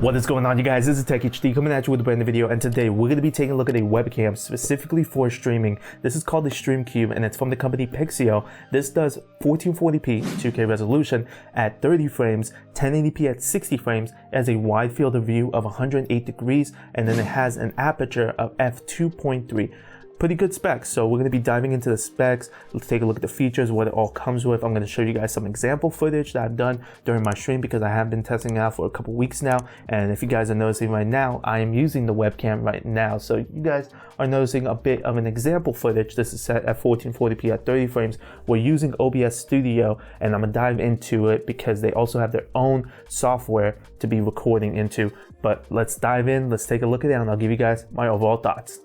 What is going on, you guys? This is TechHD coming at you with a brand new video, and today we're going to be taking a look at a webcam specifically for streaming. This is called the StreamCube, and it's from the company Pixio. This does 1440p 2K resolution at 30 frames, 1080p at 60 frames, as a wide field of view of 108 degrees, and then it has an aperture of f2.3. Pretty good specs. So we're going to be diving into the specs. Let's take a look at the features, what it all comes with. I'm going to show you guys some example footage that I've done during my stream because I have been testing it out for a couple weeks now. And if you guys are noticing right now, I am using the webcam right now. So you guys are noticing a bit of an example footage. This is set at 1440p at 30 frames. We're using OBS Studio, and I'm going to dive into it because they also have their own software to be recording into. But let's dive in. Let's take a look at it, and I'll give you guys my overall thoughts.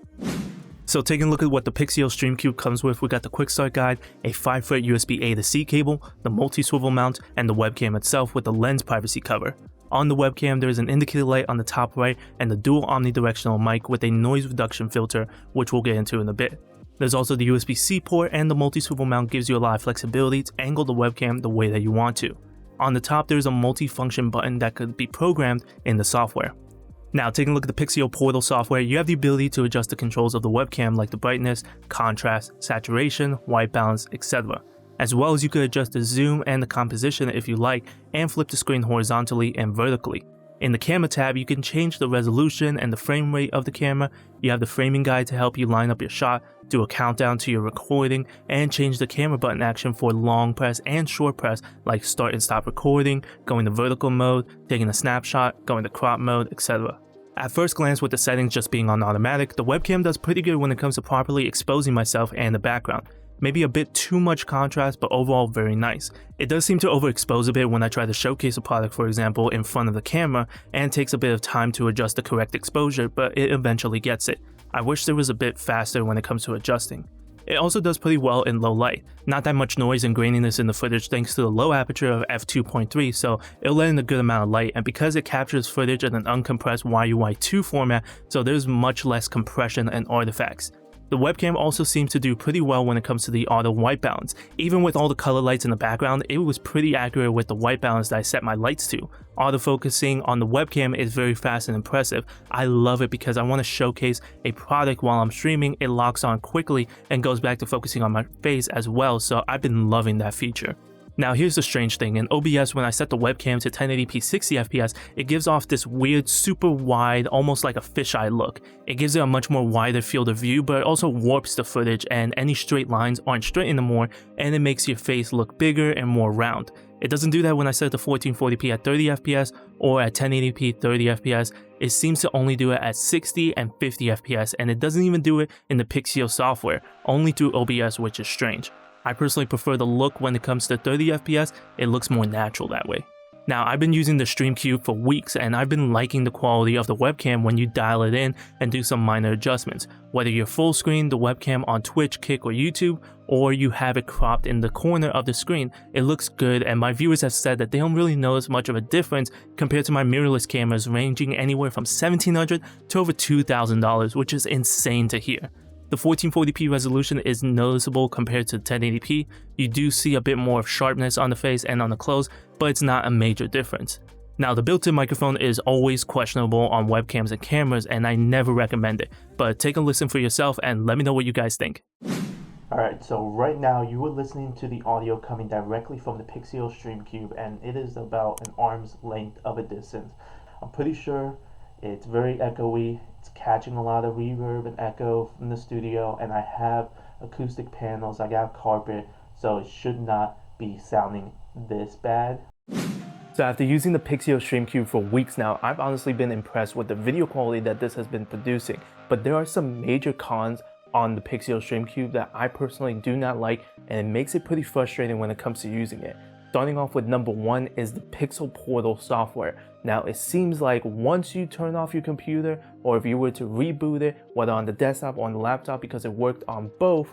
So taking a look at what the Pixio StreamCube comes with, we got the quick start guide, a 5-foot USB A to C cable, the multi-swivel mount, and the webcam itself with the lens privacy cover. On the webcam, there is an indicator light on the top right and the dual omnidirectional mic with a noise reduction filter, which we'll get into in a bit. There's also the USB-C port, and the multi-swivel mount gives you a lot of flexibility to angle the webcam the way that you want to. On the top, there's a multi-function button that could be programmed in the software. Now, taking a look at the Pixio Portal software, you have the ability to adjust the controls of the webcam like the brightness, contrast, saturation, white balance, etc. As well as you could adjust the zoom and the composition if you like, and flip the screen horizontally and vertically. In the camera tab, you can change the resolution and the frame rate of the camera. You have the framing guide to help you line up your shot, do a countdown to your recording, and change the camera button action for long press and short press like start and stop recording, going to vertical mode, taking a snapshot, going to crop mode, etc. At first glance, with the settings just being on automatic, the webcam does pretty good when it comes to properly exposing myself and the background. Maybe a bit too much contrast, but overall very nice. It does seem to overexpose a bit when I try to showcase a product, for example, in front of the camera, and takes a bit of time to adjust the correct exposure, but it eventually gets it. I wish there was a bit faster when it comes to adjusting. It also does pretty well in low light. Not that much noise and graininess in the footage thanks to the low aperture of f2.3, so it'll let in a good amount of light, and because it captures footage in an uncompressed YUI2 format, so there's much less compression and artifacts. The webcam also seems to do pretty well when it comes to the auto white balance. Even with all the color lights in the background, it was pretty accurate with the white balance that I set my lights to. Autofocusing on the webcam is very fast and impressive. I love it because I want to showcase a product while I'm streaming. It locks on quickly and goes back to focusing on my face as well, so I've been loving that feature. Now here's the strange thing, in OBS when I set the webcam to 1080p 60fps, it gives off this weird super wide, almost like a fisheye look. It gives it a much more wider field of view, but it also warps the footage and any straight lines aren't straight anymore, and it makes your face look bigger and more round. It doesn't do that when I set it to 1440p at 30fps or at 1080p 30fps. It seems to only do it at 60 and 50fps, and it doesn't even do it in the Pixio software, only through OBS, which is strange. I personally prefer the look when it comes to 30fps, it looks more natural that way. Now, I've been using the StreamCube for weeks, and I've been liking the quality of the webcam when you dial it in and do some minor adjustments. Whether you're full screen the webcam on Twitch, Kick, or YouTube, or you have it cropped in the corner of the screen, it looks good, and my viewers have said that they don't really notice much of a difference compared to my mirrorless cameras ranging anywhere from $1,700 to over $2,000, which is insane to hear. The 1440p resolution is noticeable compared to 1080p. You do see a bit more of sharpness on the face and on the clothes, but it's not a major difference. Now, the built-in microphone is always questionable on webcams and cameras, and I never recommend it, but take a listen for yourself and let me know what you guys think. Alright, so right now you are listening to the audio coming directly from the Pixio StreamCube, and it is about an arm's length of a distance. I'm pretty sure it's very echoey, it's catching a lot of reverb and echo from the studio, and I have acoustic panels, I got carpet, so it should not be sounding this bad. So after using the Pixio StreamCube for weeks now, I've honestly been impressed with the video quality that this has been producing, but there are some major cons on the Pixio StreamCube that I personally do not like, and it makes it pretty frustrating when it comes to using it. Starting off with number one is the Pixel Portal software. Now it seems like once you turn off your computer, or if you were to reboot it, whether on the desktop or on the laptop because it worked on both,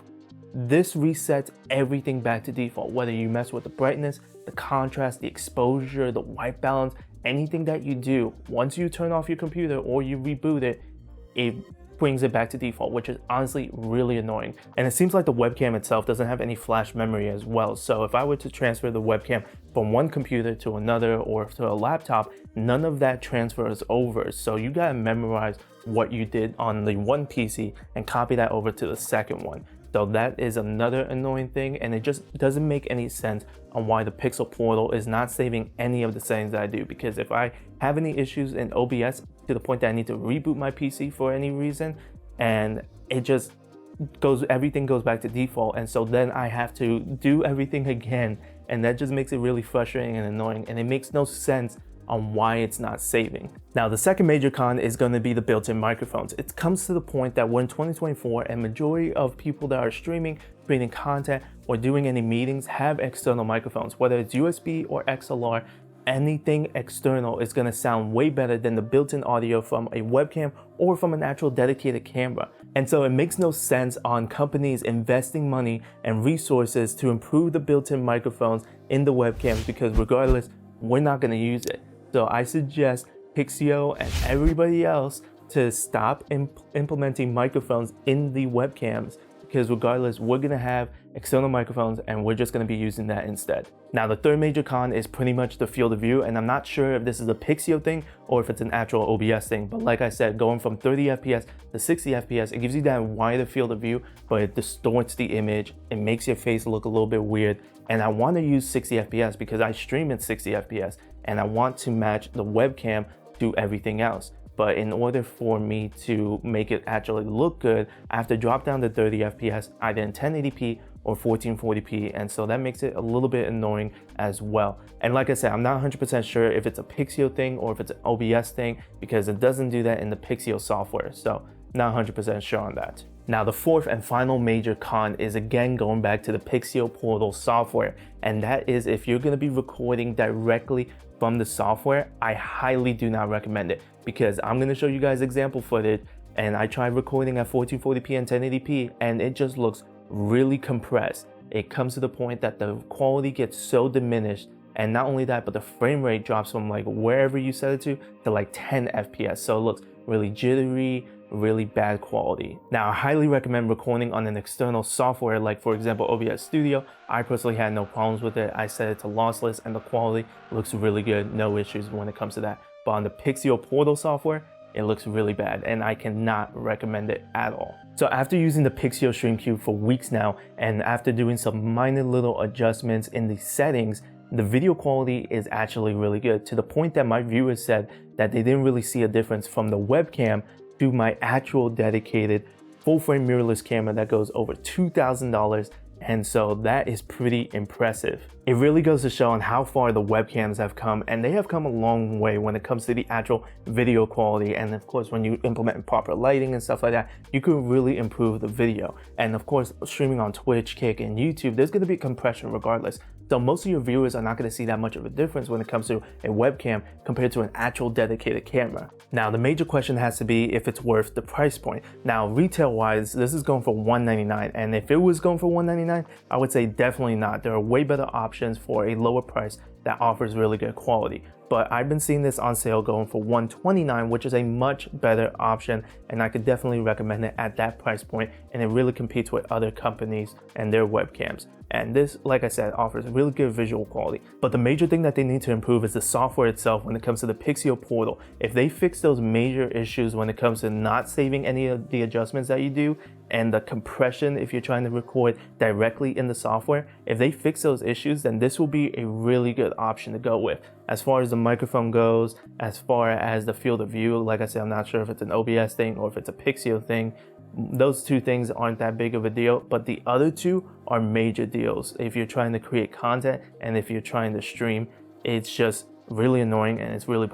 this resets everything back to default. Whether you mess with the brightness, the contrast, the exposure, the white balance, anything that you do, once you turn off your computer or you reboot it, it brings it back to default, which is honestly really annoying. And it seems like the webcam itself doesn't have any flash memory as well. So if I were to transfer the webcam from one computer to another or to a laptop, none of that transfers over. So you gotta memorize what you did on the one PC and copy that over to the second one. So that is another annoying thing, and it just doesn't make any sense on why the Pixel portal is not saving any of the settings that I do. Because if I have any issues in OBS to the point that I need to reboot my PC for any reason, and it just everything goes back to default, and so then I have to do everything again, and that just makes it really frustrating and annoying, and it makes no sense on why it's not saving. Now, the second major con is going to be the built-in microphones. It comes to the point that we're in 2024 and majority of people that are streaming, creating content, or doing any meetings have external microphones. Whether it's USB or XLR, anything external is going to sound way better than the built-in audio from a webcam or from an actual dedicated camera. And so it makes no sense on companies investing money and resources to improve the built-in microphones in the webcams, because regardless, we're not going to use it. So I suggest Pixio and everybody else to stop implementing microphones in the webcams, because regardless, we're gonna have external microphones and we're just gonna be using that instead. Now, the third major con is pretty much the field of view, and I'm not sure if this is a Pixio thing or if it's an actual OBS thing, but like I said, going from 30 FPS to 60 FPS, it gives you that wider field of view, but it distorts the image, it makes your face look a little bit weird, and I wanna use 60 FPS because I stream at 60 FPS, and I want to match the webcam to everything else. But in order for me to make it actually look good, I have to drop down to 30 FPS, either in 1080p or 1440p, and so that makes it a little bit annoying as well. And like I said, I'm not 100% sure if it's a Pixio thing or if it's an OBS thing, because it doesn't do that in the Pixio software, so not 100% sure on that. Now, the fourth and final major con is again going back to the Pixio portal software, and that is if you're going to be recording directly from the software, I highly do not recommend it, because I'm going to show you guys example footage, and I tried recording at 1440p and 1080p, and it just looks really compressed. It comes to the point that the quality gets so diminished, and not only that, but the frame rate drops from like wherever you set it to like 10 FPS, so it looks really jittery, really bad quality. Now, I highly recommend recording on an external software, like for example OBS Studio. I personally had no problems with it. I set it to lossless and the quality looks really good, no issues when it comes to that. But on the Pixio portal software, it looks really bad, and I cannot recommend it at all. So after using the Pixio StreamCube for weeks now, and after doing some minor little adjustments in the settings, the video quality is actually really good, to the point that my viewers said that they didn't really see a difference from the webcam to my actual dedicated full-frame mirrorless camera that goes over $2,000, and so that is pretty impressive. It really goes to show on how far the webcams have come, and they have come a long way when it comes to the actual video quality. And of course, when you implement proper lighting and stuff like that, you can really improve the video. And of course, streaming on Twitch, Kick, and YouTube, there's going to be compression regardless. So most of your viewers are not going to see that much of a difference when it comes to a webcam compared to an actual dedicated camera. Now, the major question has to be if it's worth the price point. Now, retail wise, this is going for $199, and if it was going for $199, I would say definitely not. There are way better options for a lower price that offers really good quality. But I've been seeing this on sale going for $129, which is a much better option, and I could definitely recommend it at that price point, and it really competes with other companies and their webcams. And this, like I said, offers really good visual quality. But the major thing that they need to improve is the software itself when it comes to the Pixio portal. If they fix those major issues when it comes to not saving any of the adjustments that you do, and the compression if you're trying to record directly in the software, if they fix those issues, then this will be a really good option to go with. As far as the microphone goes, as far as the field of view, like I said, I'm not sure if it's an OBS thing or if it's a Pixio thing. Those two things aren't that big of a deal, but the other two are major deals. If you're trying to create content and if you're trying to stream, it's just really annoying and it's really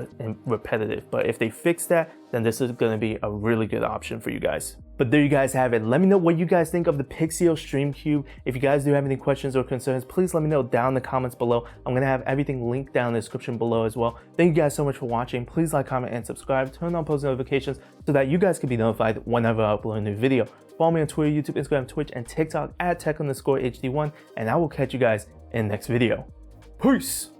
repetitive. But if they fix that, then this is going to be a really good option for you guys. But there you guys have it. Let me know what you guys think of the Pixio StreamCube. If you guys do have any questions or concerns, please let me know down in the comments below. I'm going to have everything linked down in the description below as well. Thank you guys so much for watching. Please like, comment, and subscribe. Turn on post notifications so that you guys can be notified whenever I upload a new video. Follow me on Twitter, YouTube, Instagram, Twitch, and TikTok at tech_HD1, and I will catch you guys in the next video. Peace!